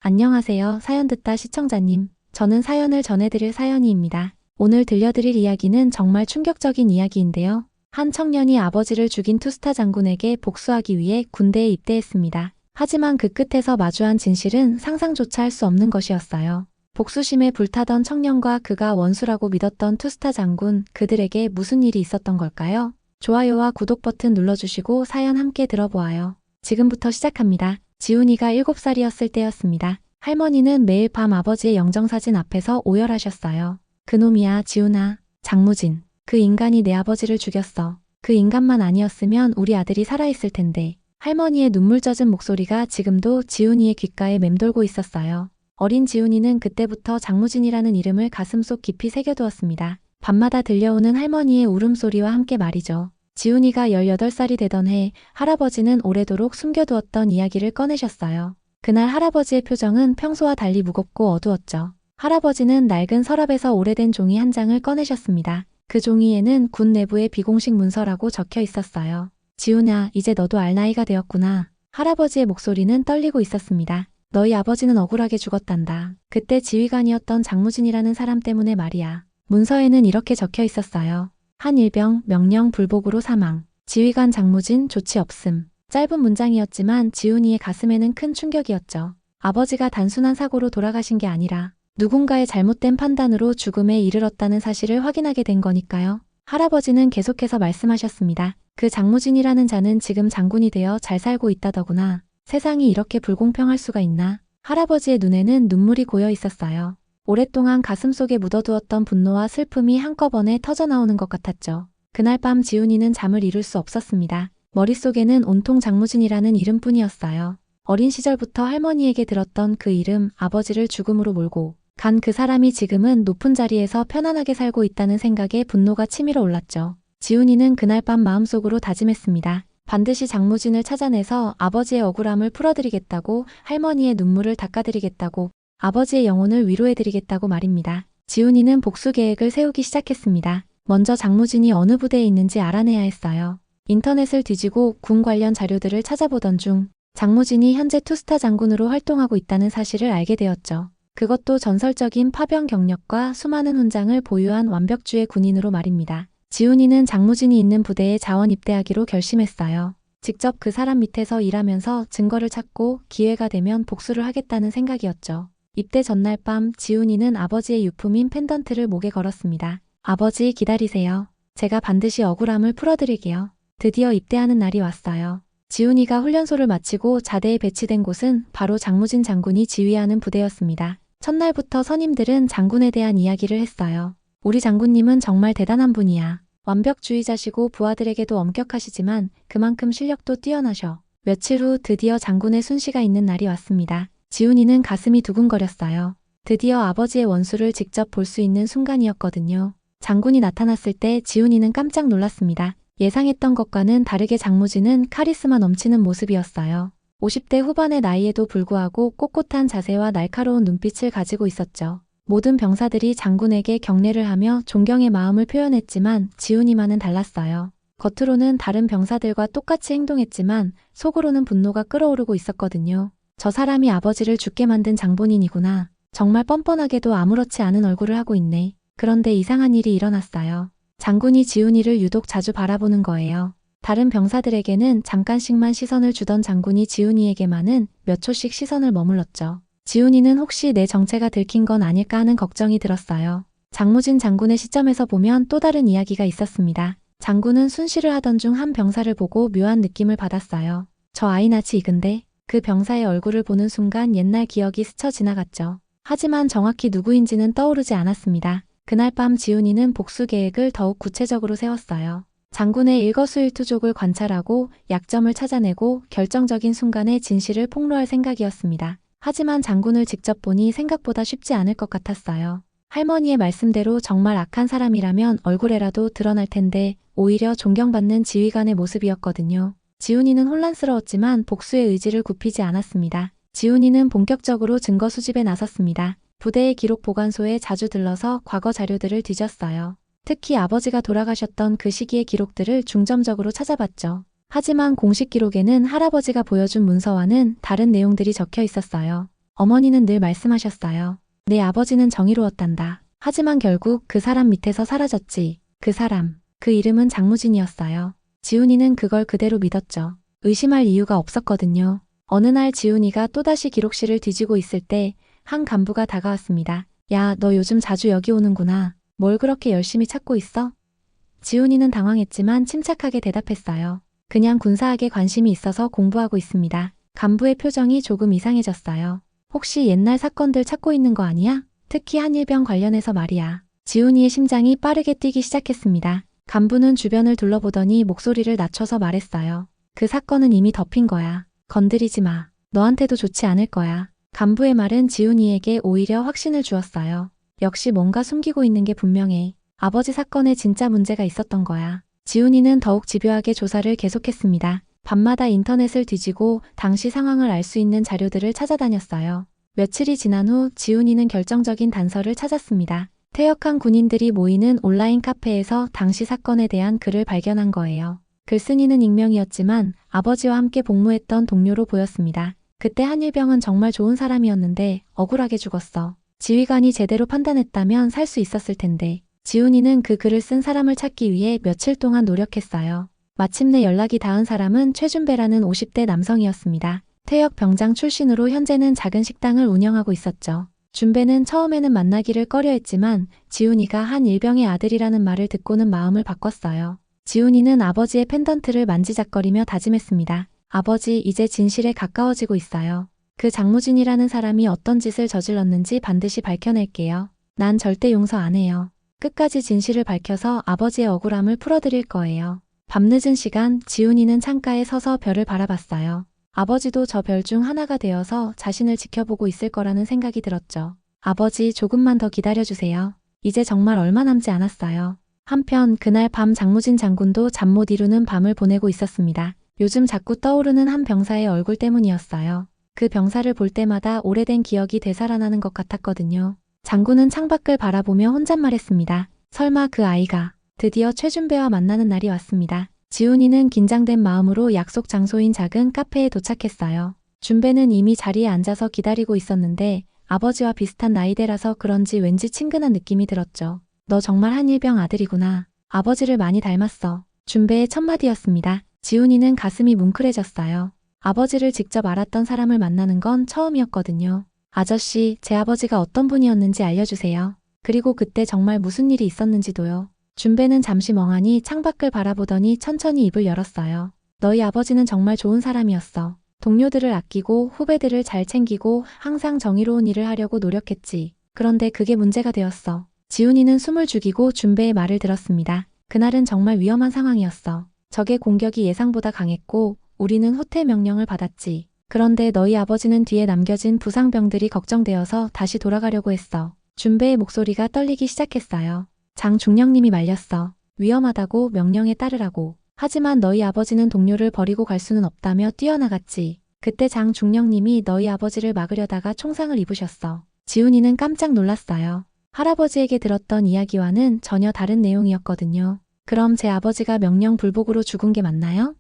안녕하세요. 사연 듣다 시청자님. 저는 사연을 전해드릴 사연이입니다. 오늘 들려드릴 이야기는 정말 충격적인 이야기인데요. 한 청년이 아버지를 죽인 투스타 장군에게 복수하기 위해 군대에 입대했습니다. 하지만 그 끝에서 마주한 진실은 상상조차 할 수 없는 것이었어요. 복수심에 불타던 청년과 그가 원수라고 믿었던 투스타 장군, 그들에게 무슨 일이 있었던 걸까요? 좋아요와 구독 버튼 눌러주시고 사연 함께 들어보아요. 지금부터 시작합니다. 지훈이가 7살이었을 때였습니다. 할머니는 매일 밤 아버지의 영정사진 앞에서 오열하셨어요. 그놈이야, 지훈아. 장무진. 그 인간이 내 아버지를 죽였어. 그 인간만 아니었으면 우리 아들이 살아있을 텐데. 할머니의 눈물 젖은 목소리가 지금도 지훈이의 귓가에 맴돌고 있었어요. 어린 지훈이는 그때부터 장무진이라는 이름을 가슴속 깊이 새겨두었습니다. 밤마다 들려오는 할머니의 울음소리와 함께 말이죠. 지훈이가 18살이 되던 해 할아버지는 오래도록 숨겨두었던 이야기를 꺼내셨어요. 그날 할아버지의 표정은 평소와 달리 무겁고 어두웠죠. 할아버지는 낡은 서랍에서 오래된 종이 한 장을 꺼내셨습니다. 그 종이에는 군 내부의 비공식 문서라고 적혀 있었어요. 지훈아, 이제 너도 알 나이가 되었구나. 할아버지의 목소리는 떨리고 있었습니다. 너희 아버지는 억울하게 죽었단다. 그때 지휘관이었던 장무진이라는 사람 때문에 말이야. 문서에는 이렇게 적혀 있었어요. 한 일병 명령 불복으로 사망. 지휘관 장무진 조치 없음. 짧은 문장이었지만 지훈이의 가슴에는 큰 충격이었죠. 아버지가 단순한 사고로 돌아가신 게 아니라 누군가의 잘못된 판단으로 죽음에 이르렀다는 사실을 확인하게 된 거니까요. 할아버지는 계속해서 말씀하셨습니다. 그 장무진이라는 자는 지금 장군이 되어 잘 살고 있다더구나. 세상이 이렇게 불공평할 수가 있나? 할아버지의 눈에는 눈물이 고여 있었어요. 오랫동안 가슴속에 묻어두었던 분노와 슬픔이 한꺼번에 터져나오는 것 같았죠. 그날 밤 지훈이는 잠을 이룰 수 없었습니다. 머릿속에는 온통 장무진이라는 이름뿐이었어요. 어린 시절부터 할머니에게 들었던 그 이름, 아버지를 죽음으로 몰고 간 그 사람이 지금은 높은 자리에서 편안하게 살고 있다는 생각에 분노가 치밀어 올랐죠. 지훈이는 그날 밤 마음속으로 다짐했습니다. 반드시 장무진을 찾아내서 아버지의 억울함을 풀어드리겠다고, 할머니의 눈물을 닦아드리겠다고, 아버지의 영혼을 위로해드리겠다고 말입니다. 지훈이는 복수 계획을 세우기 시작했습니다. 먼저 장무진이 어느 부대에 있는지 알아내야 했어요. 인터넷을 뒤지고 군 관련 자료들을 찾아보던 중 장무진이 현재 투스타 장군으로 활동하고 있다는 사실을 알게 되었죠. 그것도 전설적인 파병 경력과 수많은 훈장을 보유한 완벽주의 군인으로 말입니다. 지훈이는 장무진이 있는 부대에 자원 입대하기로 결심했어요. 직접 그 사람 밑에서 일하면서 증거를 찾고 기회가 되면 복수를 하겠다는 생각이었죠. 입대 전날 밤 지훈이는 아버지의 유품인 펜던트를 목에 걸었습니다. 아버지, 기다리세요. 제가 반드시 억울함을 풀어드릴게요. 드디어 입대하는 날이 왔어요. 지훈이가 훈련소를 마치고 자대에 배치된 곳은 바로 장무진 장군이 지휘하는 부대였습니다. 첫날부터 선임들은 장군에 대한 이야기를 했어요. 우리 장군님은 정말 대단한 분이야. 완벽주의자시고 부하들에게도 엄격하시지만 그만큼 실력도 뛰어나셔. 며칠 후 드디어 장군의 순시가 있는 날이 왔습니다. 지훈이는 가슴이 두근거렸어요. 드디어 아버지의 원수를 직접 볼 수 있는 순간이었거든요. 장군이 나타났을 때 지훈이는 깜짝 놀랐습니다. 예상했던 것과는 다르게 장무진은 카리스마 넘치는 모습이었어요. 50대 후반의 나이에도 불구하고 꼿꼿한 자세와 날카로운 눈빛을 가지고 있었죠. 모든 병사들이 장군에게 경례를 하며 존경의 마음을 표현했지만 지훈이만은 달랐어요. 겉으로는 다른 병사들과 똑같이 행동했지만 속으로는 분노가 끓어오르고 있었거든요. 저 사람이 아버지를 죽게 만든 장본인이구나. 정말 뻔뻔하게도 아무렇지 않은 얼굴을 하고 있네. 그런데 이상한 일이 일어났어요. 장군이 지훈이를 유독 자주 바라보는 거예요. 다른 병사들에게는 잠깐씩만 시선을 주던 장군이 지훈이에게만은 몇 초씩 시선을 머물렀죠. 지훈이는 혹시 내 정체가 들킨 건 아닐까 하는 걱정이 들었어요. 장무진 장군의 시점에서 보면 또 다른 이야기가 있었습니다. 장군은 순시를 하던 중 한 병사를 보고 묘한 느낌을 받았어요. 저 아이 낯이 익은데? 그 병사의 얼굴을 보는 순간 옛날 기억이 스쳐 지나갔죠. 하지만 정확히 누구인지는 떠오르지 않았습니다. 그날 밤 지훈이는 복수 계획을 더욱 구체적으로 세웠어요. 장군의 일거수일투족을 관찰하고 약점을 찾아내고 결정적인 순간에 진실을 폭로할 생각이었습니다. 하지만 장군을 직접 보니 생각보다 쉽지 않을 것 같았어요. 할머니의 말씀대로 정말 악한 사람이라면 얼굴에라도 드러날 텐데 오히려 존경받는 지휘관의 모습이었거든요. 지훈이는 혼란스러웠지만 복수의 의지를 굽히지 않았습니다. 지훈이는 본격적으로 증거 수집에 나섰습니다. 부대의 기록 보관소에 자주 들러서 과거 자료들을 뒤졌어요. 특히 아버지가 돌아가셨던 그 시기의 기록들을 중점적으로 찾아봤죠. 하지만 공식 기록에는 할아버지가 보여준 문서와는 다른 내용들이 적혀 있었어요. 어머니는 늘 말씀하셨어요. 내 아버지는 정의로웠단다. 하지만 결국 그 사람 밑에서 사라졌지. 그 사람, 그 이름은 장무진이었어요. 지훈이는 그걸 그대로 믿었죠. 의심할 이유가 없었거든요. 어느 날 지훈이가 또다시 기록실을 뒤지고 있을 때 한 간부가 다가왔습니다. 야, 너 요즘 자주 여기 오는구나. 뭘 그렇게 열심히 찾고 있어? 지훈이는 당황했지만 침착하게 대답했어요. 그냥 군사학에 관심이 있어서 공부하고 있습니다. 간부의 표정이 조금 이상해졌어요. 혹시 옛날 사건들 찾고 있는 거 아니야? 특히 한일병 관련해서 말이야. 지훈이의 심장이 빠르게 뛰기 시작했습니다. 간부는 주변을 둘러보더니 목소리를 낮춰서 말했어요. 그 사건은 이미 덮인 거야. 건드리지 마. 너한테도 좋지 않을 거야. 간부의 말은 지훈이에게 오히려 확신을 주었어요. 역시 뭔가 숨기고 있는 게 분명해. 아버지 사건에 진짜 문제가 있었던 거야. 지훈이는 더욱 집요하게 조사를 계속했습니다. 밤마다 인터넷을 뒤지고 당시 상황을 알 수 있는 자료들을 찾아다녔어요. 며칠이 지난 후 지훈이는 결정적인 단서를 찾았습니다. 퇴역한 군인들이 모이는 온라인 카페에서 당시 사건에 대한 글을 발견한 거예요. 글쓴이는 익명이었지만 아버지와 함께 복무했던 동료로 보였습니다. 그때 한일병은 정말 좋은 사람이었는데 억울하게 죽었어. 지휘관이 제대로 판단했다면 살 수 있었을 텐데. 지훈이는 그 글을 쓴 사람을 찾기 위해 며칠 동안 노력했어요. 마침내 연락이 닿은 사람은 최준배라는 50대 남성이었습니다. 퇴역 병장 출신으로 현재는 작은 식당을 운영하고 있었죠. 준배는 처음에는 만나기를 꺼려했지만 지훈이가 한 일병의 아들이라는 말을 듣고는 마음을 바꿨어요. 지훈이는 아버지의 펜던트를 만지작거리며 다짐했습니다. 아버지, 이제 진실에 가까워지고 있어요. 그 장무진이라는 사람이 어떤 짓을 저질렀는지 반드시 밝혀낼게요. 난 절대 용서 안 해요. 끝까지 진실을 밝혀서 아버지의 억울함을 풀어드릴 거예요. 밤늦은 시간 지훈이는 창가에 서서 별을 바라봤어요. 아버지도 저 별 중 하나가 되어서 자신을 지켜보고 있을 거라는 생각이 들었죠. 아버지, 조금만 더 기다려주세요. 이제 정말 얼마 남지 않았어요. 한편 그날 밤 장무진 장군도 잠 못 이루는 밤을 보내고 있었습니다. 요즘 자꾸 떠오르는 한 병사의 얼굴 때문이었어요. 그 병사를 볼 때마다 오래된 기억이 되살아나는 것 같았거든요. 장군은 창밖을 바라보며 혼잣말했습니다. 설마 그 아이가. 드디어 최준배와 만나는 날이 왔습니다. 지훈이는 긴장된 마음으로 약속 장소인 작은 카페에 도착했어요. 준배는 이미 자리에 앉아서 기다리고 있었는데 아버지와 비슷한 나이대라서 그런지 왠지 친근한 느낌이 들었죠. 너 정말 한일병 아들이구나. 아버지를 많이 닮았어. 준배의 첫 마디였습니다. 지훈이는 가슴이 뭉클해졌어요. 아버지를 직접 알았던 사람을 만나는 건 처음이었거든요. 아저씨, 제 아버지가 어떤 분이었는지 알려주세요. 그리고 그때 정말 무슨 일이 있었는지도요. 준배는 잠시 멍하니 창밖을 바라보더니 천천히 입을 열었어요. 너희 아버지는 정말 좋은 사람이었어. 동료들을 아끼고 후배들을 잘 챙기고 항상 정의로운 일을 하려고 노력했지. 그런데 그게 문제가 되었어. 지훈이는 숨을 죽이고 준배의 말을 들었습니다. 그날은 정말 위험한 상황이었어. 적의 공격이 예상보다 강했고 우리는 후퇴 명령을 받았지. 그런데 너희 아버지는 뒤에 남겨진 부상병들이 걱정되어서 다시 돌아가려고 했어. 준배의 목소리가 떨리기 시작했어요. 장중령님이 말렸어. 위험하다고 명령에 따르라고. 하지만 너희 아버지는 동료를 버리고 갈 수는 없다며 뛰어나갔지. 그때 장중령님이 너희 아버지를 막으려다가 총상을 입으셨어. 지훈이는 깜짝 놀랐어요. 할아버지에게 들었던 이야기와는 전혀 다른 내용이었거든요. 그럼 제 아버지가 명령 불복으로 죽은 게 맞나요?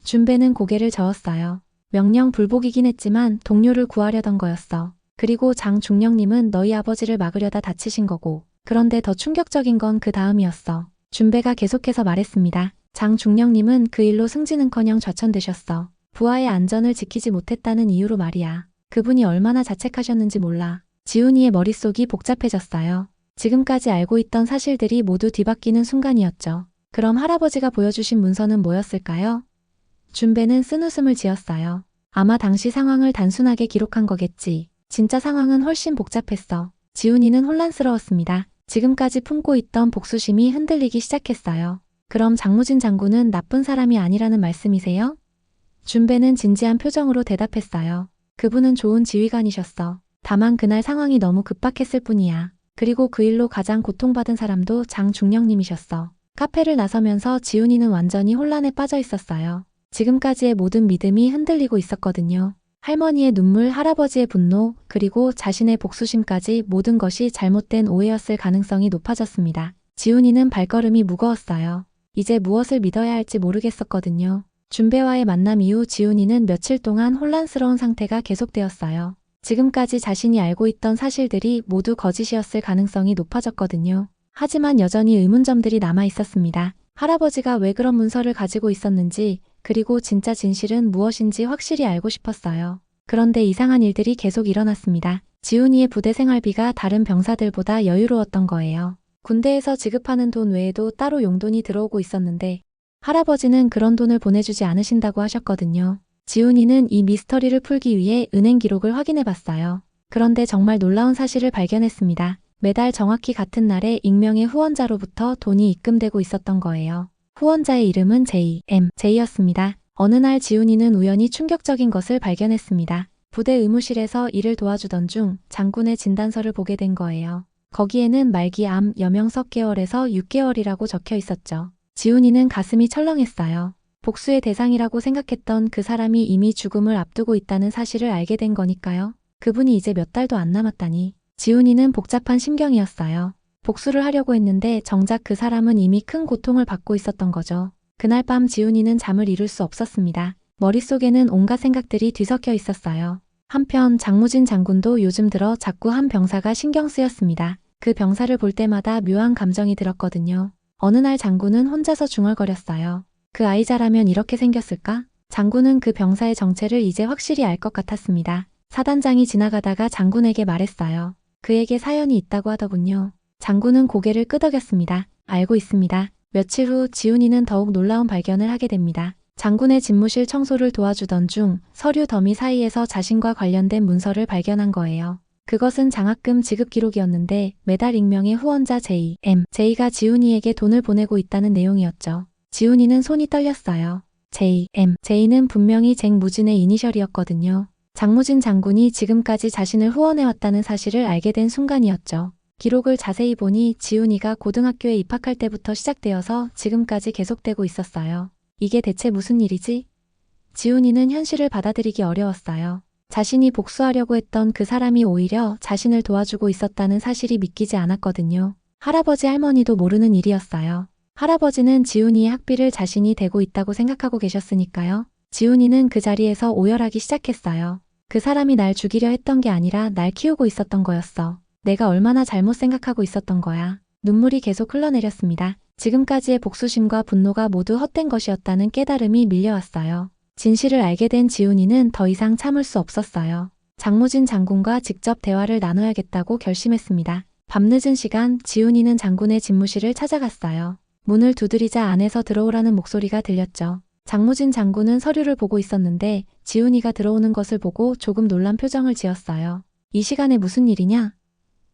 준배는 고개를 저었어요. 명령 불복이긴 했지만 동료를 구하려던 거였어. 그리고 장중령님은 너희 아버지를 막으려다 다치신 거고. 그런데 더 충격적인 건 그 다음이었어. 준배가 계속해서 말했습니다. 장중령님은 그 일로 승진은커녕 좌천되셨어. 부하의 안전을 지키지 못했다는 이유로 말이야. 그분이 얼마나 자책하셨는지 몰라. 지훈이의 머릿속이 복잡해졌어요. 지금까지 알고 있던 사실들이 모두 뒤바뀌는 순간이었죠. 그럼 할아버지가 보여주신 문서는 뭐였을까요? 준배는 쓴웃음을 지었어요. 아마 당시 상황을 단순하게 기록한 거겠지. 진짜 상황은 훨씬 복잡했어. 지훈이는 혼란스러웠습니다. 지금까지 품고 있던 복수심이 흔들리기 시작했어요. 그럼 장무진 장군은 나쁜 사람이 아니라는 말씀이세요? 준배는 진지한 표정으로 대답했어요. 그분은 좋은 지휘관이셨어. 다만 그날 상황이 너무 급박했을 뿐이야. 그리고 그 일로 가장 고통받은 사람도 장중령님이셨어. 카페를 나서면서 지훈이는 완전히 혼란에 빠져 있었어요. 지금까지의 모든 믿음이 흔들리고 있었거든요. 할머니의 눈물, 할아버지의 분노, 그리고 자신의 복수심까지 모든 것이 잘못된 오해였을 가능성이 높아졌습니다. 지훈이는 발걸음이 무거웠어요. 이제 무엇을 믿어야 할지 모르겠었거든요. 준배와의 만남 이후 지훈이는 며칠 동안 혼란스러운 상태가 계속되었어요. 지금까지 자신이 알고 있던 사실들이 모두 거짓이었을 가능성이 높아졌거든요. 하지만 여전히 의문점들이 남아 있었습니다. 할아버지가 왜 그런 문서를 가지고 있었는지, 그리고 진짜 진실은 무엇인지 확실히 알고 싶었어요. 그런데 이상한 일들이 계속 일어났습니다. 지훈이의 부대 생활비가 다른 병사들보다 여유로웠던 거예요. 군대에서 지급하는 돈 외에도 따로 용돈이 들어오고 있었는데 할아버지는 그런 돈을 보내주지 않으신다고 하셨거든요. 지훈이는 이 미스터리를 풀기 위해 은행 기록을 확인해 봤어요. 그런데 정말 놀라운 사실을 발견했습니다. 매달 정확히 같은 날에 익명의 후원자로부터 돈이 입금되고 있었던 거예요. 후원자의 이름은 J였습니다. 어느 날 지훈이는 우연히 충격적인 것을 발견했습니다. 부대 의무실에서 일을 도와주던 중 장군의 진단서를 보게 된 거예요. 거기에는 말기 암 여명 석 개월에서 6개월이라고 적혀 있었죠. 지훈이는 가슴이 철렁했어요. 복수의 대상이라고 생각했던 그 사람이 이미 죽음을 앞두고 있다는 사실을 알게 된 거니까요. 그분이 이제 몇 달도 안 남았다니. 지훈이는 복잡한 심경이었어요. 복수를 하려고 했는데 정작 그 사람은 이미 큰 고통을 받고 있었던 거죠. 그날 밤 지훈이는 잠을 이룰 수 없었습니다. 머릿속에는 온갖 생각들이 뒤섞여 있었어요. 한편 장무진 장군도 요즘 들어 자꾸 한 병사가 신경 쓰였습니다. 그 병사를 볼 때마다 묘한 감정이 들었거든요. 어느 날 장군은 혼자서 중얼거렸어요. 그 아이 자라면 이렇게 생겼을까? 장군은 그 병사의 정체를 이제 확실히 알 것 같았습니다. 사단장이 지나가다가 장군에게 말했어요. 그에게 사연이 있다고 하더군요. 장군은 고개를 끄덕였습니다. 알고 있습니다. 며칠 후 지훈이는 더욱 놀라운 발견을 하게 됩니다. 장군의 집무실 청소를 도와주던 중 서류 더미 사이에서 자신과 관련된 문서를 발견한 거예요. 그것은 장학금 지급 기록이었는데 매달 익명의 후원자 J가 지훈이에게 돈을 보내고 있다는 내용이었죠. 지훈이는 손이 떨렸어요. J는 분명히 잭무진의 이니셜이었거든요. 장무진 장군이 지금까지 자신을 후원해왔다는 사실을 알게 된 순간이었죠. 기록을 자세히 보니 지훈이가 고등학교에 입학할 때부터 시작되어서 지금까지 계속되고 있었어요. 이게 대체 무슨 일이지? 지훈이는 현실을 받아들이기 어려웠어요. 자신이 복수하려고 했던 그 사람이 오히려 자신을 도와주고 있었다는 사실이 믿기지 않았거든요. 할아버지 할머니도 모르는 일이었어요. 할아버지는 지훈이의 학비를 자신이 대고 있다고 생각하고 계셨으니까요. 지훈이는 그 자리에서 오열하기 시작했어요. 그 사람이 날 죽이려 했던 게 아니라 날 키우고 있었던 거였어. 내가 얼마나 잘못 생각하고 있었던 거야. 눈물이 계속 흘러내렸습니다. 지금까지의 복수심과 분노가 모두 헛된 것이었다는 깨달음이 밀려왔어요. 진실을 알게 된 지훈이는 더 이상 참을 수 없었어요. 장무진 장군과 직접 대화를 나눠야겠다고 결심했습니다. 밤늦은 시간 지훈이는 장군의 집무실을 찾아갔어요. 문을 두드리자 안에서 들어오라는 목소리가 들렸죠. 장무진 장군은 서류를 보고 있었는데 지훈이가 들어오는 것을 보고 조금 놀란 표정을 지었어요. 이 시간에 무슨 일이냐?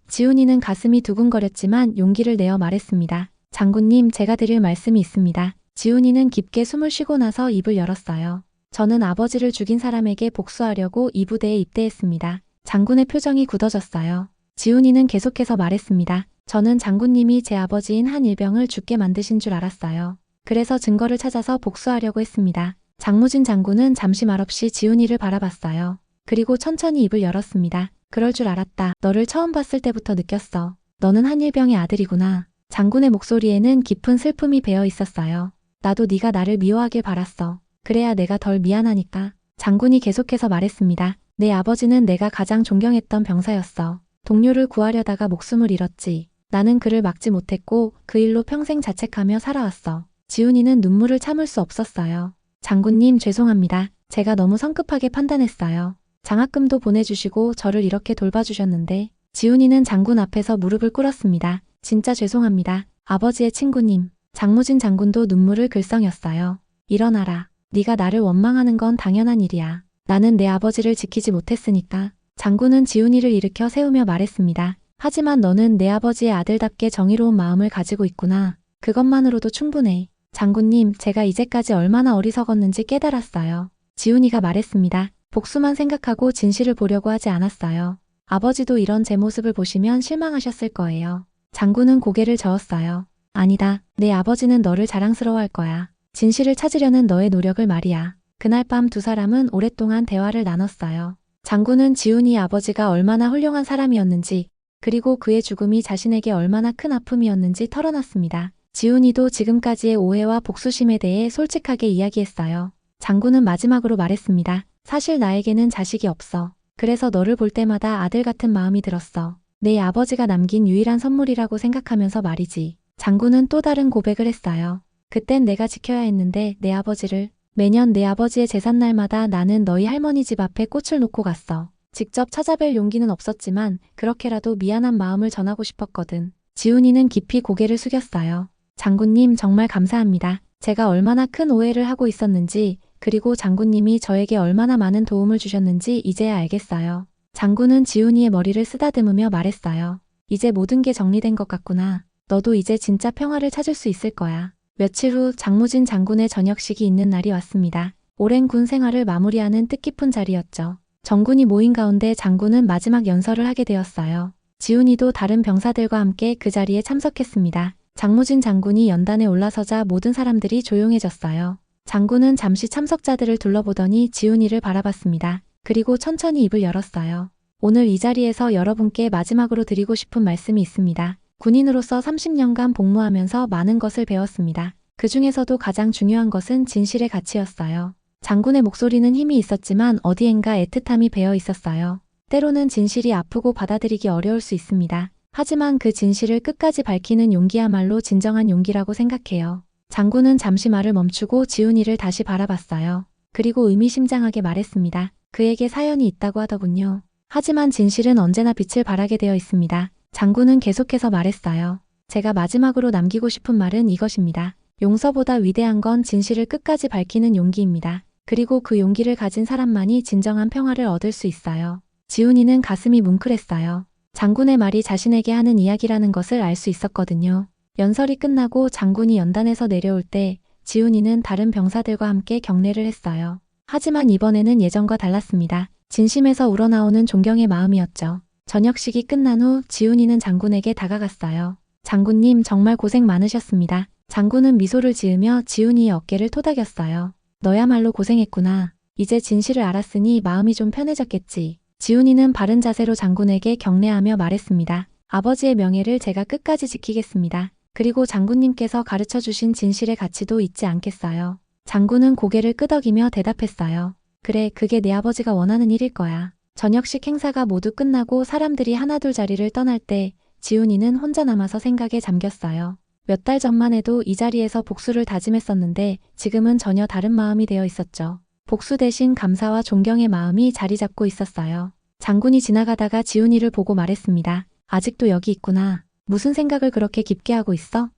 지훈이는 가슴이 두근거렸지만 용기를 내어 말했습니다. 장군님, 제가 드릴 말씀이 있습니다. 지훈이는 깊게 숨을 쉬고 나서 입을 열었어요. 저는 아버지를 죽인 사람에게 복수하려고 이 부대에 입대했습니다. 장군의 표정이 굳어졌어요. 지훈이는 계속해서 말했습니다. 저는 장군님이 제 아버지인 한 일병을 죽게 만드신 줄 알았어요. 그래서 증거를 찾아서 복수하려고 했습니다. 장무진 장군은 잠시 말없이 지훈이를 바라봤어요. 그리고 천천히 입을 열었습니다. 그럴 줄 알았다. 너를 처음 봤을 때부터 느꼈어. 너는 한 일병의 아들이구나. 장군의 목소리에는 깊은 슬픔이 배어 있었어요. 나도 네가 나를 미워하길 바랐어. 그래야 내가 덜 미안하니까. 장군이 계속해서 말했습니다. 내 아버지는 내가 가장 존경했던 병사였어. 동료를 구하려다가 목숨을 잃었지. 나는 그를 막지 못했고 그 일로 평생 자책하며 살아왔어. 지훈이는 눈물을 참을 수 없었어요. 장군님, 죄송합니다. 제가 너무 성급하게 판단했어요. 장학금도 보내주시고 저를 이렇게 돌봐주셨는데. 지훈이는 장군 앞에서 무릎을 꿇었습니다. 진짜 죄송합니다. 아버지의 친구님. 장무진 장군도 눈물을 글썽였어요. 일어나라. 네가 나를 원망하는 건 당연한 일이야. 나는 내 아버지를 지키지 못했으니까. 장군은 지훈이를 일으켜 세우며 말했습니다. 하지만 너는 내 아버지의 아들답게 정의로운 마음을 가지고 있구나. 그것만으로도 충분해. 장군님, 제가 이제까지 얼마나 어리석었는지 깨달았어요. 지훈이가 말했습니다. 복수만 생각하고 진실을 보려고 하지 않았어요. 아버지도 이런 제 모습을 보시면 실망하셨을 거예요. 장군은 고개를 저었어요. 아니다. 내 아버지는 너를 자랑스러워할 거야. 진실을 찾으려는 너의 노력을 말이야. 그날 밤 두 사람은 오랫동안 대화를 나눴어요. 장군은 지훈이의 아버지가 얼마나 훌륭한 사람이었는지, 그리고 그의 죽음이 자신에게 얼마나 큰 아픔이었는지 털어놨습니다. 지훈이도 지금까지의 오해와 복수심에 대해 솔직하게 이야기했어요. 장군은 마지막으로 말했습니다. 사실 나에게는 자식이 없어. 그래서 너를 볼 때마다 아들 같은 마음이 들었어. 내 아버지가 남긴 유일한 선물이라고 생각하면서 말이지. 장군은 또 다른 고백을 했어요. 그땐 내가 지켜야 했는데 내 아버지를. 매년 내 아버지의 제삿날마다 나는 너희 할머니 집 앞에 꽃을 놓고 갔어. 직접 찾아뵐 용기는 없었지만 그렇게라도 미안한 마음을 전하고 싶었거든. 지훈이는 깊이 고개를 숙였어요. 장군님 정말 감사합니다. 제가 얼마나 큰 오해를 하고 있었는지, 그리고 장군님이 저에게 얼마나 많은 도움을 주셨는지 이제야 알겠어요. 장군은 지훈이의 머리를 쓰다듬으며 말했어요. 이제 모든 게 정리된 것 같구나. 너도 이제 진짜 평화를 찾을 수 있을 거야. 며칠 후 장무진 장군의 저녁식이 있는 날이 왔습니다. 오랜 군 생활을 마무리하는 뜻깊은 자리였죠. 정군이 모인 가운데 장군은 마지막 연설을 하게 되었어요. 지훈이도 다른 병사들과 함께 그 자리에 참석했습니다. 장무진 장군이 연단에 올라서자 모든 사람들이 조용해졌어요. 장군은 잠시 참석자들을 둘러보더니 지훈이를 바라봤습니다. 그리고 천천히 입을 열었어요. 오늘 이 자리에서 여러분께 마지막으로 드리고 싶은 말씀이 있습니다. 군인으로서 30년간 복무하면서 많은 것을 배웠습니다. 그 중에서도 가장 중요한 것은 진실의 가치였어요. 장군의 목소리는 힘이 있었지만 어디엔가 애틋함이 배어 있었어요. 때로는 진실이 아프고 받아들이기 어려울 수 있습니다. 하지만 그 진실을 끝까지 밝히는 용기야말로 진정한 용기라고 생각해요. 장군은 잠시 말을 멈추고 지훈이를 다시 바라봤어요. 그리고 의미심장하게 말했습니다. 그에게 사연이 있다고 하더군요. 하지만 진실은 언제나 빛을 발하게 되어 있습니다. 장군은 계속해서 말했어요. 제가 마지막으로 남기고 싶은 말은 이것입니다. 용서보다 위대한 건 진실을 끝까지 밝히는 용기입니다. 그리고 그 용기를 가진 사람만이 진정한 평화를 얻을 수 있어요. 지훈이는 가슴이 뭉클했어요. 장군의 말이 자신에게 하는 이야기라는 것을 알 수 있었거든요. 연설이 끝나고 장군이 연단에서 내려올 때 지훈이는 다른 병사들과 함께 경례를 했어요. 하지만 이번에는 예전과 달랐습니다. 진심에서 우러나오는 존경의 마음이었죠. 저녁식이 끝난 후 지훈이는 장군에게 다가갔어요. 장군님 정말 고생 많으셨습니다. 장군은 미소를 지으며 지훈이의 어깨를 토닥였어요. 너야말로 고생했구나. 이제 진실을 알았으니 마음이 좀 편해졌겠지. 지훈이는 바른 자세로 장군에게 경례하며 말했습니다. 아버지의 명예를 제가 끝까지 지키겠습니다. 그리고 장군님께서 가르쳐주신 진실의 가치도 잊지 않겠어요. 장군은 고개를 끄덕이며 대답했어요. 그래, 그게 내 아버지가 원하는 일일 거야. 저녁식 행사가 모두 끝나고 사람들이 하나둘 자리를 떠날 때 지훈이는 혼자 남아서 생각에 잠겼어요. 몇 달 전만 해도 이 자리에서 복수를 다짐했었는데 지금은 전혀 다른 마음이 되어 있었죠. 복수 대신 감사와 존경의 마음이 자리 잡고 있었어요. 장군이 지나가다가 지훈이를 보고 말했습니다. 아직도 여기 있구나. 무슨 생각을 그렇게 깊게 하고 있어?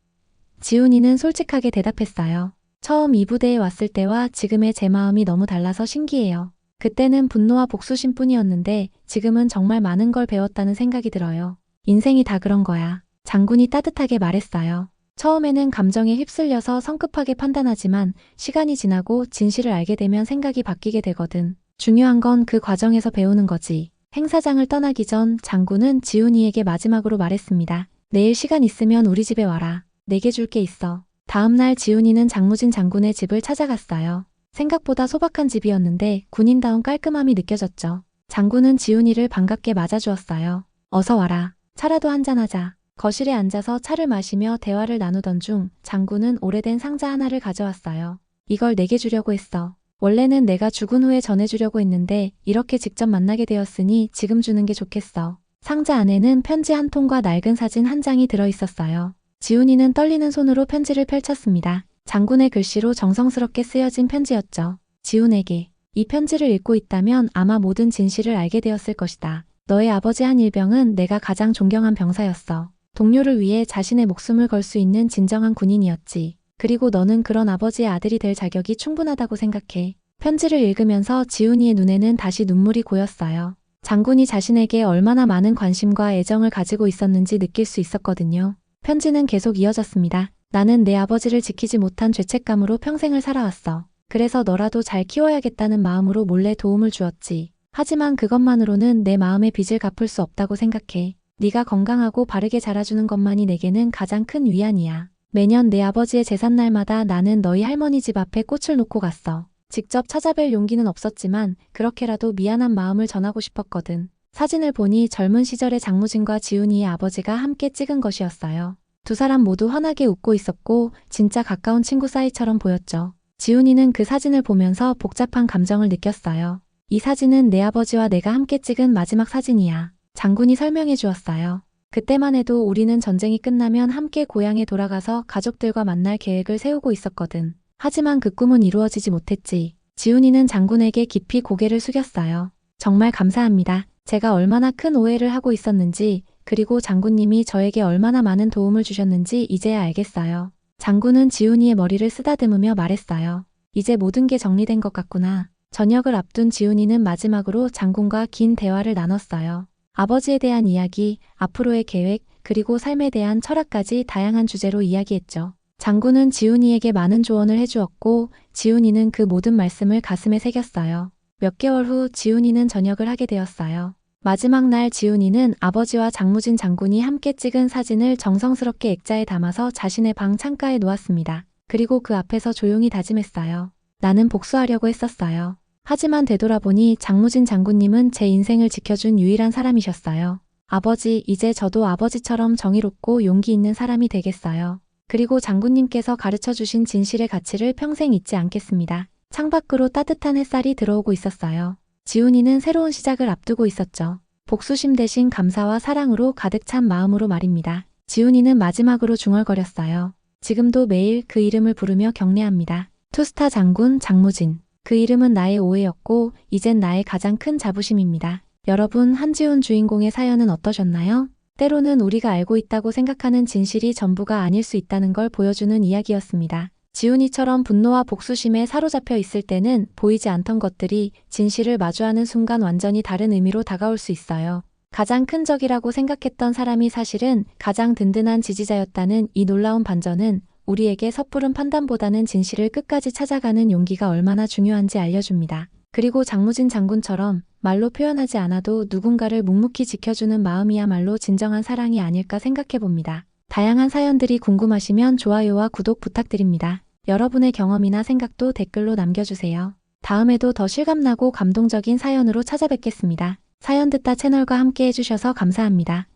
지훈이는 솔직하게 대답했어요. 처음 이 부대에 왔을 때와 지금의 제 마음이 너무 달라서 신기해요. 그때는 분노와 복수심 뿐이었는데 지금은 정말 많은 걸 배웠다는 생각이 들어요. 인생이 다 그런 거야. 장군이 따뜻하게 말했어요. 처음에는 감정에 휩쓸려서 성급하게 판단하지만 시간이 지나고 진실을 알게 되면 생각이 바뀌게 되거든. 중요한 건 그 과정에서 배우는 거지. 행사장을 떠나기 전 장군은 지훈이에게 마지막으로 말했습니다. 내일 시간 있으면 우리 집에 와라. 내게 줄 게 있어. 다음날 지훈이는 장무진 장군의 집을 찾아갔어요. 생각보다 소박한 집이었는데 군인다운 깔끔함이 느껴졌죠. 장군은 지훈이를 반갑게 맞아주었어요. 어서 와라. 차라도 한잔하자. 거실에 앉아서 차를 마시며 대화를 나누던 중 장군은 오래된 상자 하나를 가져왔어요. 이걸 내게 주려고 했어. 원래는 내가 죽은 후에 전해주려고 했는데 이렇게 직접 만나게 되었으니 지금 주는 게 좋겠어. 상자 안에는 편지 한 통과 낡은 사진 한 장이 들어있었어요. 지훈이는 떨리는 손으로 편지를 펼쳤습니다. 장군의 글씨로 정성스럽게 쓰여진 편지였죠. 지훈에게. 이 편지를 읽고 있다면 아마 모든 진실을 알게 되었을 것이다. 너의 아버지 한일병은 내가 가장 존경한 병사였어. 동료를 위해 자신의 목숨을 걸 수 있는 진정한 군인이었지. 그리고 너는 그런 아버지의 아들이 될 자격이 충분하다고 생각해. 편지를 읽으면서 지훈이의 눈에는 다시 눈물이 고였어요. 장군이 자신에게 얼마나 많은 관심과 애정을 가지고 있었는지 느낄 수 있었거든요. 편지는 계속 이어졌습니다. 나는 내 아버지를 지키지 못한 죄책감으로 평생을 살아왔어. 그래서 너라도 잘 키워야겠다는 마음으로 몰래 도움을 주었지. 하지만 그것만으로는 내 마음의 빚을 갚을 수 없다고 생각해. 네가 건강하고 바르게 자라주는 것만이 내게는 가장 큰 위안이야. 매년 내 아버지의 제삿날마다 나는 너희 할머니 집 앞에 꽃을 놓고 갔어. 직접 찾아뵐 용기는 없었지만 그렇게라도 미안한 마음을 전하고 싶었거든. 사진을 보니 젊은 시절의 장무진과 지훈이의 아버지가 함께 찍은 것이었어요. 두 사람 모두 환하게 웃고 있었고 진짜 가까운 친구 사이처럼 보였죠. 지훈이는 그 사진을 보면서 복잡한 감정을 느꼈어요. 이 사진은 내 아버지와 내가 함께 찍은 마지막 사진이야. 장군이 설명해 주었어요. 그때만 해도 우리는 전쟁이 끝나면 함께 고향에 돌아가서 가족들과 만날 계획을 세우고 있었거든. 하지만 그 꿈은 이루어지지 못했지. 지훈이는 장군에게 깊이 고개를 숙였어요. 정말 감사합니다. 제가 얼마나 큰 오해를 하고 있었는지, 그리고 장군님이 저에게 얼마나 많은 도움을 주셨는지 이제야 알겠어요. 장군은 지훈이의 머리를 쓰다듬으며 말했어요. 이제 모든 게 정리된 것 같구나. 저녁을 앞둔 지훈이는 마지막으로 장군과 긴 대화를 나눴어요. 아버지에 대한 이야기, 앞으로의 계획, 그리고 삶에 대한 철학까지 다양한 주제로 이야기했죠. 장군은 지훈이에게 많은 조언을 해주었고, 지훈이는 그 모든 말씀을 가슴에 새겼어요. 몇 개월 후 지훈이는 전역을 하게 되었어요. 마지막 날 지훈이는 아버지와 장무진 장군이 함께 찍은 사진을 정성스럽게 액자에 담아서 자신의 방 창가에 놓았습니다. 그리고 그 앞에서 조용히 다짐했어요. 나는 복수하려고 했었어요. 하지만 되돌아보니 장무진 장군님은 제 인생을 지켜준 유일한 사람이셨어요. 아버지, 이제 저도 아버지처럼 정의롭고 용기 있는 사람이 되겠어요. 그리고 장군님께서 가르쳐주신 진실의 가치를 평생 잊지 않겠습니다. 창밖으로 따뜻한 햇살이 들어오고 있었어요. 지훈이는 새로운 시작을 앞두고 있었죠. 복수심 대신 감사와 사랑으로 가득 찬 마음으로 말입니다. 지훈이는 마지막으로 중얼거렸어요. 지금도 매일 그 이름을 부르며 경례합니다. 투스타 장군 장무진. 그 이름은 나의 오해였고 이젠 나의 가장 큰 자부심입니다. 여러분, 한지훈 주인공의 사연은 어떠셨나요? 때로는 우리가 알고 있다고 생각하는 진실이 전부가 아닐 수 있다는 걸 보여주는 이야기였습니다. 지훈이처럼 분노와 복수심에 사로잡혀 있을 때는 보이지 않던 것들이 진실을 마주하는 순간 완전히 다른 의미로 다가올 수 있어요. 가장 큰 적이라고 생각했던 사람이 사실은 가장 든든한 지지자였다는 이 놀라운 반전은 우리에게 섣부른 판단보다는 진실을 끝까지 찾아가는 용기가 얼마나 중요한지 알려줍니다. 그리고 장무진 장군처럼 말로 표현하지 않아도 누군가를 묵묵히 지켜주는 마음이야말로 진정한 사랑이 아닐까 생각해봅니다. 다양한 사연들이 궁금하시면 좋아요와 구독 부탁드립니다. 여러분의 경험이나 생각도 댓글로 남겨주세요. 다음에도 더 실감나고 감동적인 사연으로 찾아뵙겠습니다. 사연 듣다 채널과 함께 해주셔서 감사합니다.